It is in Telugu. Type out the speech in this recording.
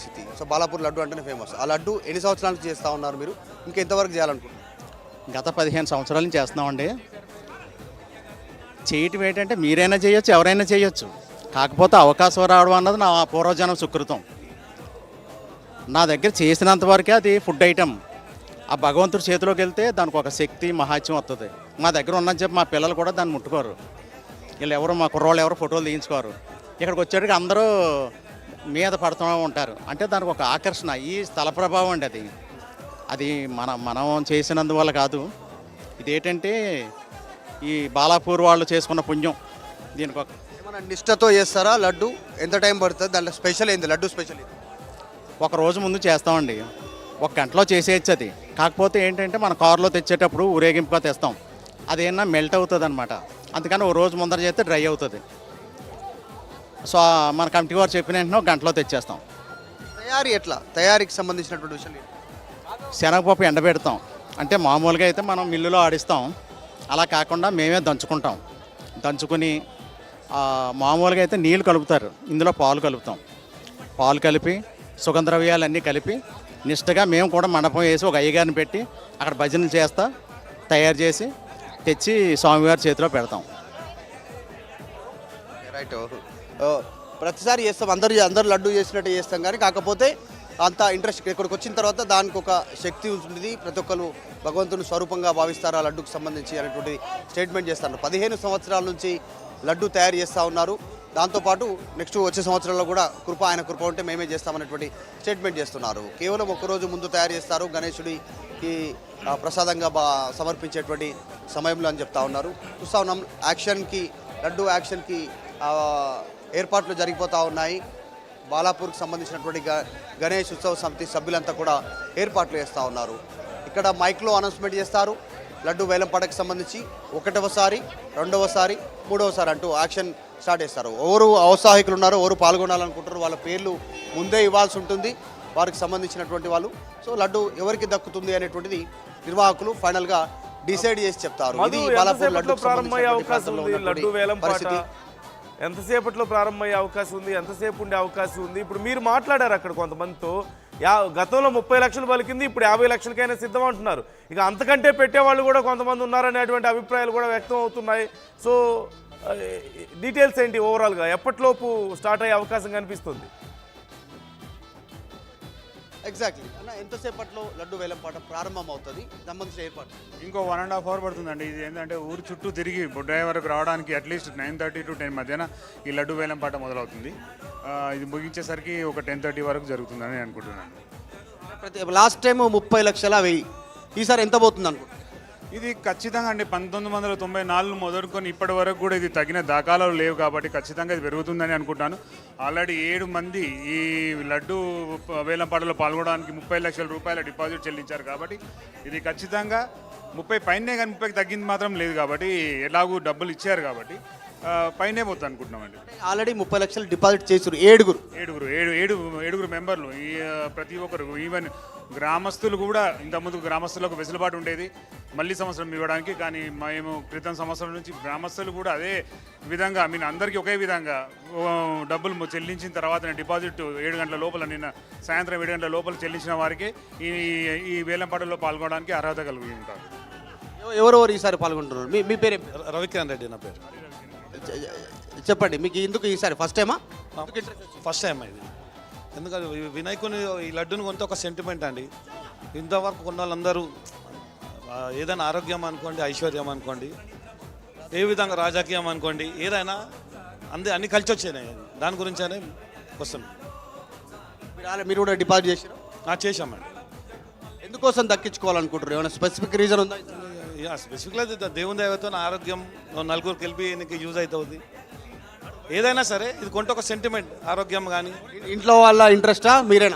పరిస్థితి. సో బాలాపూర్ లడ్డు అంటేనే ఫేమస్. ఆ లడ్డు ఎన్ని సంవత్సరాల నుంచి చేస్తూ ఉన్నారు మీరు? ఇంకా ఎంతవరకు చేయాలనుకుంటున్నారు? గత 15 సంవత్సరాల నుంచి చేస్తున్నామండి. చేయటం ఏంటంటే మీరైనా చేయొచ్చు, ఎవరైనా చేయొచ్చు. కాకపోతే అవకాశం రావడం అన్నది నా పూర్వజన్మ సుకృతం. నా దగ్గర చేసినంత వరకే అది ఫుడ్ ఐటమ్. ఆ భగవంతుడి చేతిలోకి వెళ్తే దానికి ఒక శక్తి మహాత్యం వస్తుంది. మా దగ్గర ఉన్నని చెప్పి మా పిల్లలు కూడా దాన్ని ముట్టుకోరు. వీళ్ళు ఎవరు, మా కుర్రోళ్ళు ఎవరు ఫోటోలు తీయించుకోరు. ఇక్కడికి వచ్చేటికి అందరూ మీద పడుతూ ఉంటారు. అంటే దానికి ఒక ఆకర్షణ, ఈ స్థల ప్రభావం అండి. అది మనం చేసినందువల్ల కాదు. ఇదేంటంటే ఈ బాలాపూర్ వాళ్ళు చేసుకున్న పుణ్యం. దీనికి ఒక ఏమైనా నిష్టతో చేస్తారా లడ్డు? ఎంత టైం పడుతుంది? దాంట్లో స్పెషల్ ఏంది? లడ్డు స్పెషల్ ఏంది? ఒక రోజు ముందు చేస్తామండి. 1 గంటలో చేసేయచ్చు అది. కాకపోతే ఏంటంటే మన కారులో తెచ్చేటప్పుడు ఊరేగింపుగా తెస్తాం. అదేమన్నా మెల్ట్ అవుతుంది అనమాట. అందుకని ఓ రోజు ముందర చేస్తే డ్రై అవుతుంది. సో మన కమిటీ వారు చెప్పిన వెంటనే 1 గంటలో తెచ్చేస్తాం. తయారీ ఎట్లా? తయారీకి సంబంధించినటువంటి విషయాలు ఏంటి? శనగపప్పు ఎండబెడతాం. అంటే మామూలుగా అయితే మనం మిల్లులో ఆడిస్తాం. అలా కాకుండా మేమే దంచుకుంటాం. దంచుకుని మామూలుగా అయితే నీళ్ళు కలుపుతారు, ఇందులో పాలు కలుపుతాం. పాలు కలిపి సుగంధద్రవ్యాలన్నీ కలిపి నిష్టగా మేము కూడా మండపం వేసి ఒక అయ్యగారిని పెట్టి అక్కడ భజనలు చేస్తా తయారు చేసి తెచ్చి స్వామివారి చేతిలో పెడతాం. రైట్. ప్రతిసారి చేస్తాం, అందరు లడ్డు చేసినట్టు చేస్తాం. కానీ కాకపోతే అంత ఇంట్రెస్ట్ ఇక్కడికి వచ్చిన తర్వాత దానికి ఒక శక్తి ఉంటుంది. ప్రతి ఒక్కరు భగవంతుని స్వరూపంగా భావిస్తారు ఆ లడ్డుకు సంబంధించి అనేటువంటి స్టేట్మెంట్ చేస్తారు. 15 సంవత్సరాల నుంచి లడ్డు తయారు చేస్తూ ఉన్నారు. దాంతోపాటు నెక్స్ట్ వచ్చే సంవత్సరాల్లో కూడా ఆయన కృప ఉంటే మేమే చేస్తామనేటువంటి స్టేట్మెంట్ చేస్తున్నారు. కేవలం ఒక్కరోజు ముందు తయారు చేస్తారు, గణేశుడికి ప్రసాదంగా సమర్పించేటువంటి సమయంలో అని చెప్తా ఉన్నారు. చూస్తూ ఉన్నాం లడ్డు యాక్షన్కి ఏర్పాట్లు జరిగిపోతూ ఉన్నాయి. బాలాపూర్కి సంబంధించినటువంటి గణేష్ ఉత్సవ సమితి సభ్యులంతా కూడా ఏర్పాట్లు చేస్తూ ఉన్నారు. ఇక్కడ మైక్లో అనౌన్స్మెంట్ చేస్తారు. లడ్డు వేలంపాటకు సంబంధించి 1వసారి, 2వసారి, 3వసారి అంటూ యాక్షన్ స్టార్ట్ చేస్తారు. ఎవరు ఔత్సాహికులు ఉన్నారో, ఎవరు పాల్గొనాలనుకుంటారో వాళ్ళ పేర్లు ముందే ఇవ్వాల్సి ఉంటుంది వారికి సంబంధించినటువంటి వాళ్ళు. సో లడ్డు ఎవరికి దక్కుతుంది అనేటువంటిది నిర్వాహకులు ఫైనల్గా డిసైడ్ చేసి చెప్తారు. ఇది బాలాపూర్ లడ్డు పరిస్థితి. ఎంతసేపట్లో ప్రారంభమయ్యే అవకాశం ఉంది, ఎంతసేపు ఉండే అవకాశం ఉంది? ఇప్పుడు మీరు మాట్లాడారు అక్కడ కొంతమందితో, గతంలో 30 లక్షలు పలికింది, ఇప్పుడు 50 లక్షలకైనా సిద్ధం అంటున్నారు. ఇక అంతకంటే పెట్టేవాళ్ళు కూడా కొంతమంది ఉన్నారనేటువంటి అభిప్రాయాలు కూడా వ్యక్తం అవుతున్నాయి. సో డీటెయిల్స్ ఏంటి ఓవరాల్గా? ఎప్పటిలోపు స్టార్ట్ అయ్యే అవకాశం కనిపిస్తుంది? ఎగ్జాక్ట్లీ అన్న, ఎంతసేపట్లో లడ్డు వేలంపాట ప్రారంభం అవుతుంది? సంబంధించిన ఏర్పాటు ఇంకో 1.5 అవర్ పడుతుందండి. ఇది ఏంటంటే ఊరు చుట్టూ తిరిగి బొడ్డాయి వరకు రావడానికి అట్లీస్ట్ 9:30 to 10 మధ్యన ఈ లడ్డు వేలంపాట మొదలవుతుంది. ఇది ముగించేసరికి ఒక 10:30 వరకు జరుగుతుందని అనుకుంటున్నాను. లాస్ట్ టైం 30 లక్షల 1000, ఈసారి ఎంత పోతుంది అనుకుంటున్నాను? ఇది ఖచ్చితంగా అండి 1994 మొదలుకొని ఇప్పటి వరకు కూడా ఇది తగిన దాఖలాలు లేవు కాబట్టి ఖచ్చితంగా ఇది పెరుగుతుందని అనుకుంటాను. ఆల్రెడీ 7 మంది ఈ లడ్డు వేలంపాటలో పాల్గొనడానికి 30 లక్షల రూపాయల డిపాజిట్ చెల్లించారు కాబట్టి ఇది ఖచ్చితంగా 30 పైనే, కానీ 30కి తగ్గింది మాత్రం లేదు కాబట్టి ఎలాగూ డబ్బులు ఇచ్చారు కాబట్టి పైనే పోతుంది అనుకుంటున్నామండి. ఆల్రెడీ 30 లక్షలు డిపాజిట్ చేసారు ఏడుగురు మెంబర్లు. ఈ ప్రతి ఒక్కరు, ఈవెన్ గ్రామస్తులు కూడా, ఇంతకుముందు గ్రామస్తులకు వెసులుబాటు ఉండేది మళ్ళీ సంవత్సరం ఇవ్వడానికి. కానీ మేము క్రితం సంవత్సరం నుంచి గ్రామస్తులు కూడా అదే విధంగా అందరికీ ఒకే విధంగా డబ్బులు చెల్లించిన తర్వాత డిపాజిట్ 7 గంటల లోపల, నిన్న సాయంత్రం 7 గంటల లోపల చెల్లించిన వారికి ఈ వేలంపాటలో పాల్గొనడానికి అర్హత కలిగి ఉంటారు. ఎవరెవరు ఈసారి పాల్గొంటున్నారు? మీ పేరు? రవికిరణ్ రెడ్డి నా పేరు. చెప్పండి, మీకు ఎందుకు ఈసారి ఫస్ట్ టైమా? ఫస్ట్ టైం ఇది. ఎందుకంటే వినాయకుని ఈ లడ్డుని కొంత ఒక సెంటిమెంట్ అండి. ఇంతవరకు కొన్న వాళ్ళందరూ ఏదైనా ఆరోగ్యం అనుకోండి, ఐశ్వర్యం అనుకోండి, ఏ విధంగా రాజకీయం అనుకోండి, ఏదైనా అన్ని కలిసి వచ్చాయి. దాని గురించి అనే వస్తుంది. మీరు కూడా డిపాజిట్ చేశారు? చేశామండి. ఎందుకోసం దక్కించుకోవాలనుకుంటారు? ఏమైనా స్పెసిఫిక్ రీజన్ ఉందా? స్పెసిఫిక్గా దేవుని దయతో ఆరోగ్యం నలుగురికి వెళ్ళి నీకు యూజ్ అవుతుంది. ఏదైనా సరే ఇది కొంత ఒక సెంటిమెంట్, ఆరోగ్యం. కానీ ఇంట్లో వాళ్ళ ఇంట్రెస్టా మీరేనా?